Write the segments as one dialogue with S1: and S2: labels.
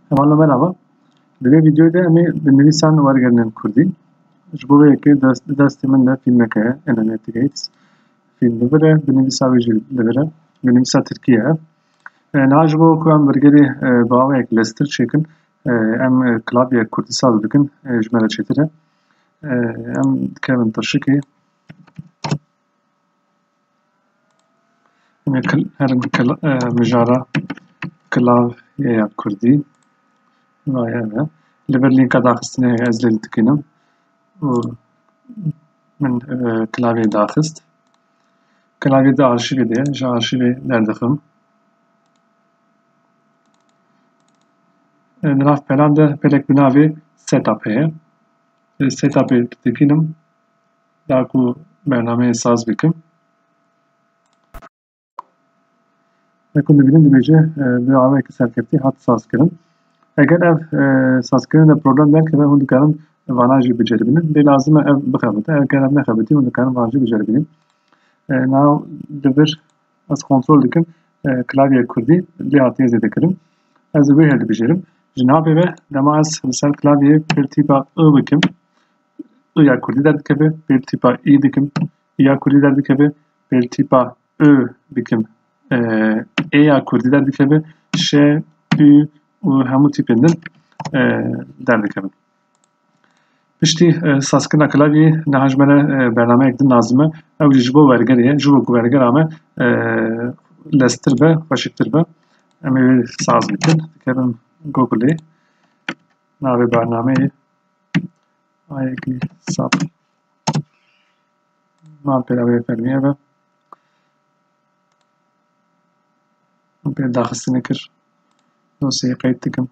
S1: Hemen merhaba. Divê videoyê de em ê bi nivîsan wergerinin Kurdî. Ji bo vê yekê destê min de fîlmeke ye, Animated Gates. Fîlm li vir e, bi nivîsa wê jî li vir e. Bi nivîsa Tirkî ye. Niha ji bo ku em wergerê bi awayek leztir çêkin, em klavyek Kurdî saz bikin, ji me re çêtir e. Em dikevin tirşikê. Em ê herin mijara klavyeya Kurdî. Vay ev e. Li vir lînka daxistinê heye, ez lê dikînim. û min klavyê daxist. Klavyê di arşîvê de ye, ji arşîvê derdixim. Di nav peran de pelek bi navê Setup heye. Setupê dikînim, da ku bernameyê saz bikim. Wek ku dibînin dibêje bi awayekî serkeftî hat sazkirin. Eger ev sazkirinê de problem derkeve, hûn dikarin vana jî biceribînin. Lê lazim e ev bixebite. Eger ev nexebitî, hûn dikarin van jî biceribînin. Niha li vir ez kontrol dikim klavyê Kurdî lê hatiye zêdekirin. Ez wê hê dibijêrim. Ji navê ve dema ez li ser klavyê pêl tîpa I bikim. I ya Kurdî derdikeve, pêl tîpa İ dikim. İ ya Kurdî derdikeve, pêl tîpa Ö bikim. E ya Kurdî derdikeve, Ş, Ü û hemû tîpên din derdikevin. Piştî sazkirina klavyê niha ji me re bernameyek din lazim e. Ew jî ji bo wergerê ye, ji bo ku wergera me leztir be, xweşiktir be. Em ê wê saz bikin. Dikevin Google'ê. Navê bernameyê ayekî sap. Malpêra wê fermî ev e. Min pêl daxistinê kir. Dosyayê qeyd dikim.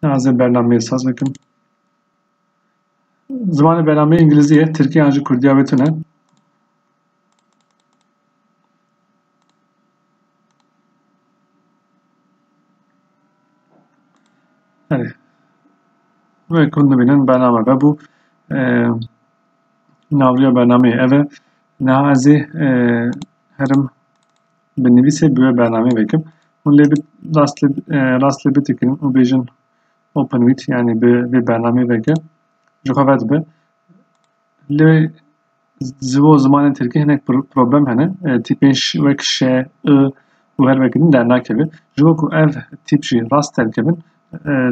S1: Ez ê bernameyê saz bikim. Zimanê bernameyê îngilîzî ye, Tirkî yan jî Kurdiya wê tune. Erê. Wek hûn dibînin bername ve bû. Navriya bernameyê ev e. Niha ez ê herim bi nivîsê bi wê bernameyê vekim. Hûn lê rast lê bitikinin û bêjin Open with, yani bi vê bernameyê veke ji xwe vedibe. Lê ji bo zimanê Tirkî hinek problem hene. Tîpên wek Ş, I û her vekî din dernakeve. Ji bo ku ev tîp jî rast derkevin,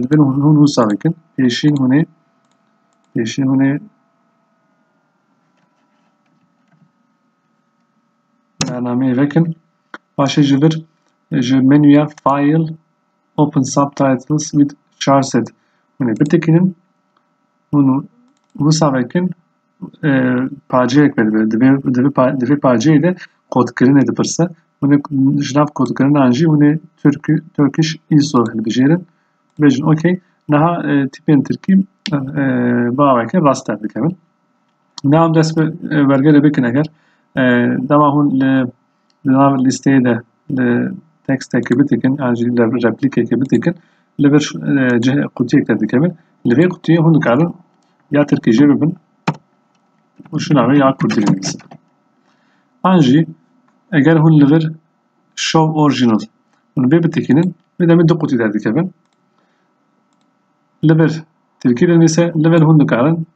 S1: divêrin hûn wisa bikin. Pêşîn hûnê bernameyê vekin. Paşê ji vir ji menüya File, Open Subtitles with Charset hûnê bitikinin. Hûn wisa vekin, paceyek vedibe. Divê paceyê de kodkirinê dipirse. Hûnê ji nav kodkirinan jî hûnê Turkish ISO hilbijêrin. Bêjin okey. Niha tîpên Tirkî bi awayekî rast derdikevin. Niha em dest bi wergerê bikin eger. Dema hûn li nav lîsteyê de li tekstekê bitikin, yan jî li replîkekê bitikin, li vir qutiyek derdikevin. Li vê qutiyê hûn dikarin ya Tirkî jê bibin û şu navê ya Kurdî binivîsin. An jî eger hûn li vir Show Original hûn vê bitikinin, vê demê du qutî derdikevin. Li vir Tirkî binivîse, li vir hûn dikarin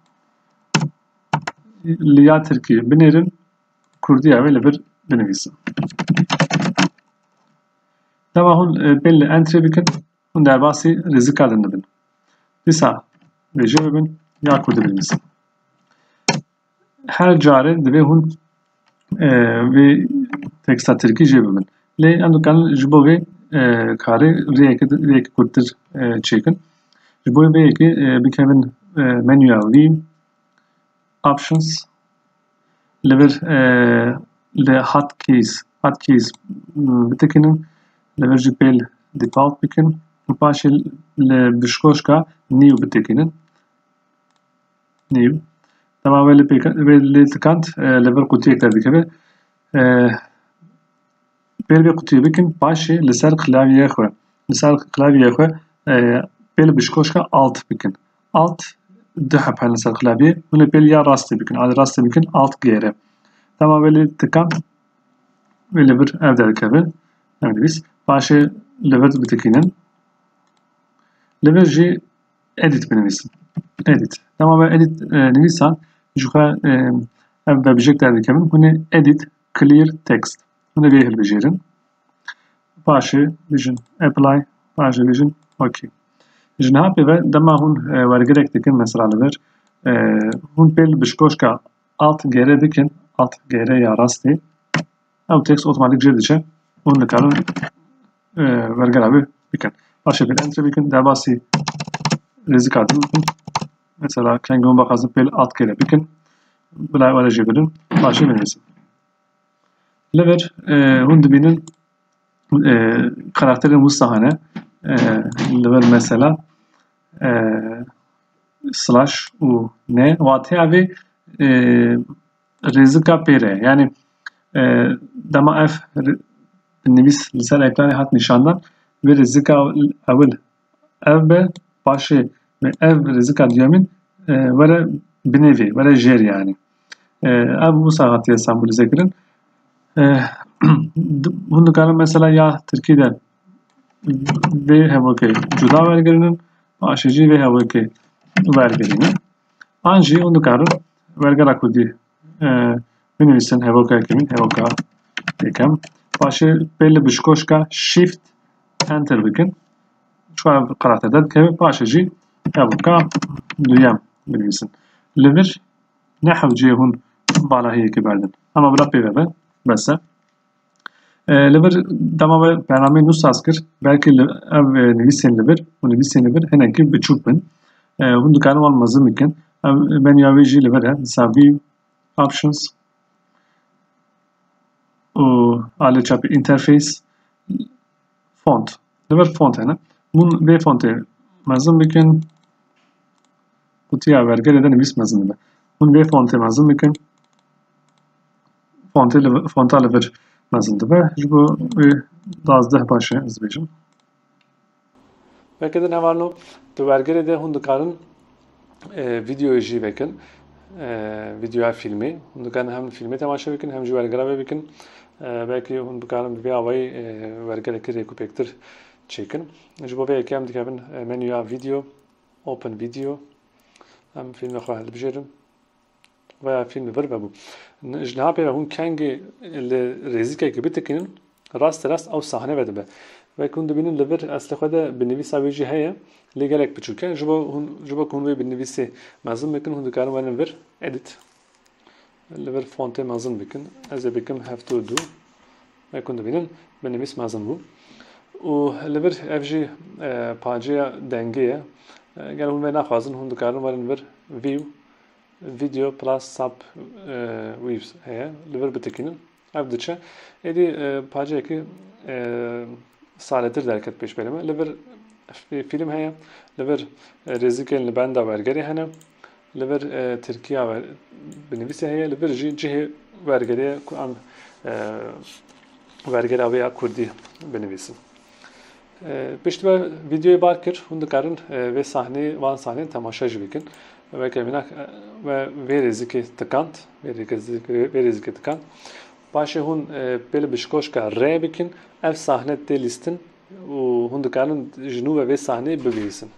S1: li ya Tirkî binêrin, Kurdiya wê li vir binivîsin. Dema hûn pêl li Enterê bikin, hûn derbasî rêzîka din dibin. Dîsa vê jê bibin ya Kurdî binivîsin. Her carê divê hûn vê teksta Tirkî jê bibin. Lê em dikarin ji bo vê karê rêyekî kurttir çêkin. Ji bo vê yekê bikevin menüya View, Options, li vir li Hotkeys bitikinin, li vir jî pêl Default bikin û paşê li bişkoşka New bitikinin. New. Dema wê lê tikand, li vir qutiyek derdikeve. Pêl vê qutiyê bikin, paşê li ser klavyeyê xwe pêl bişkoşka Alt bikin. Alt du hep hene li ser klavyê. Hûn ê pêl ya rastê bikin. Adê rastê bikin, Alt G R. Dema wê lê tikan, wê li vir ev derdikeve. نویس باشه لورد بتکینن لور جی edit بنویسن edit تمام edit نویسان جوخا وبجيكت هذا كمان هنا edit clear text هنا بيهل بجيرن باشه بيجن apply باشه بيجن اوكي جنها بيبه دما هون ورقرك دكن مثلا لور هون بيل بشكوشكا alt gere dikin alt gere ya rastı او text otomatik جديدشه هون نكالون ورقر abi bikin باشه بيل enter bikin دباسي رزق عدم مثلا كان جون بخازن بيل alt gere bikin بلا ولا جبرن باشه بنویسن لور هون دبینن karakterin mustahane لور مثلا slash u ne vati abi rizika pere yani dama f nefis lisel ekranı hat nişandan ve rizika evvel ev başı ve ev rizika diyemin vere binevi vere jer yani ev bu saatiye sembolize kirin bunu kanun mesela ya Türkiye'de ve hevake juda vergerinin aşıcı ve hevake vergerinin anji onu kanun verger kudi بنویسن هواکا کمین هواکا یکم باشه belli بشکوشکا shift enter بکن شو قرأت داد که باشه جی هواکا دویم بنویسن لور نحو جی هون بالا هی که بردن اما بلا پیوه بس لور دما برنامه نو ساز کر belki ev نویسن لور و نویسن لور هنه که بچوبن هون دکانو olmazı mümkün ben yavici لور مثلا options على چپ interface font لور font هنا من به font مزن بکن قطعه ورگر eden نویس مزن به من به font مزن بکن font لور مزن به جبو 12 باشه از بیشم
S2: belki de ne var no to ورگر de hund karın video جی بکن video filmi hund karın hem filmi temaşa bکن hem ورگر بکن belki hund بکارم bir avay ورگر ki rekupektir çekin. Jibo ve ekem dikabin menüya video open video hem filmi xahal bjerim veya filmi var bu. Jnabe hun kangi rezike gibi tekinin rast av sahne vede ve kundu binin lever aslı xada binivisa veji heye legalek biçuke jibo kun ve binivisi mazın mekin hun dikarim ve ver edit lever fonte mazın bikin az bikim have to do ve kundu binin binivis mazın bu و lever evji pajya dengeye gel hun ve naxazın hun dikarim ve ver view video plus sub waves heye lever bitekinin evdiçe edi pajya ki سالتر درکت پیش بریم لور فیلم هیا لور رزیکل لبنده ورگری هنم لور ترکیه بنویسی هیا لور جه ورگری ام ورگری آویا کردی بنویسیم پشت به ویدیوی بار کر هند کارن و صحنه وان صحنه تماشا جویکن و کمینا و رزیک تکانت و رزیک تکانت باشه هون بله بشکوش که ری بکن اف صحنه تی لیستن و هون دکارن جنوب و صحنه ببیسن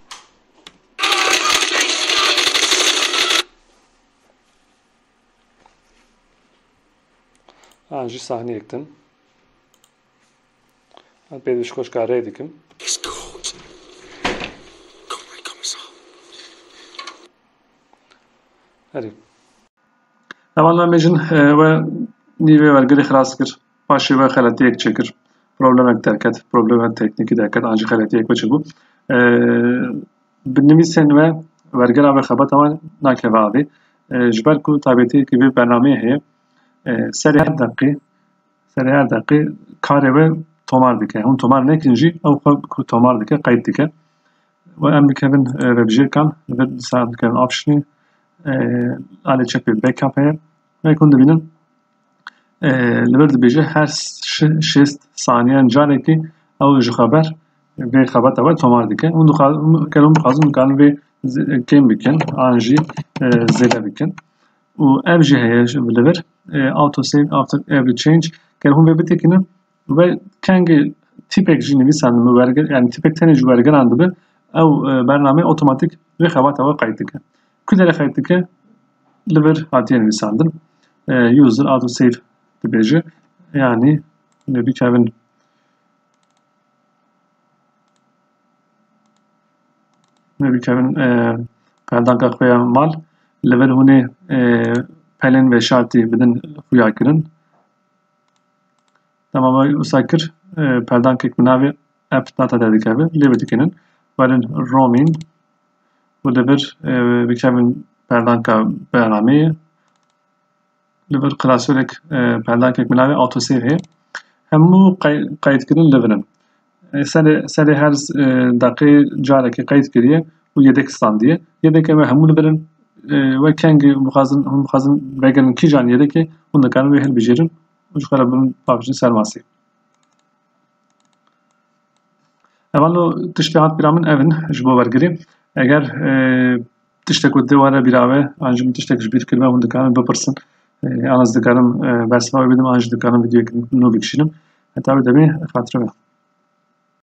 S2: آنجی صحنه یکتن آن بله بشکوش که ری دیکم هری
S1: طبعا مجن و نیوه ورگری خلاص کر پاشی و خلاتی یک چکر پروبلم درکت پروبلم تکنیکی درکت آنجی خلاتی یک بچه بو بنویسن و ورگر آب خبر تمام نکه آبی جبر کو تابعیتی که به برنامه هی سری هر دقیقه کاری و تومار دیگه اون تومار نکنجی او کو تومار دیگه قید دیگه و ام میکنن وبجیر کن و ساعت میکنن آپشنی آله چپی بکاپ هی و یکون دبینن لبرد بیجه هر 6 ثانیه جاره که او جو خبر به خبر تبع تومار دیگه اون کلام بخازم کان به کم بکن آنجی زیاده بکن و افجی هیش لبر auto save after every change کلام به بتکنن ve kendi tipek jî nivîsandin bi werger yani tipek tenê ji wergeran dibe ew bername otomatik vê xebat ew qeyd dike. Ku derê qeyd dike li vir hatiye nivîsandin. User autosave dibêje yani bikevin peldanka xwe ya mal li vir hûnê pelên veşartî bidin xuya kirin. Tamam wisa kir peldankek bi navê app data de dikeve lê bidikinin werin roaming û li vir bikevin peldanka bernameyê li vir klasörek peldankek bi navê autosave heye hemû qeydkirin li virin. Serê her deqê carekê qeyd kiriye û yedek standiye. Yedekê me hemû li virin ve kengî hûn dixwazin vegerin kîjan yedekê hûn dikarin wê hilbijêrin û ji xwe re birin paqijin ser masê. Evalo tiştê hat bîra min ev in ji bo wergerî. Eger tiştek ku dê were bîra we an jî min tiştek ji bîr kiribe hûn dikarin bipirsin. An ez dikarim bersiva wê bidim an jî dikarim vîdyoyek nû bikişînim. Heta wê demê xatirê me.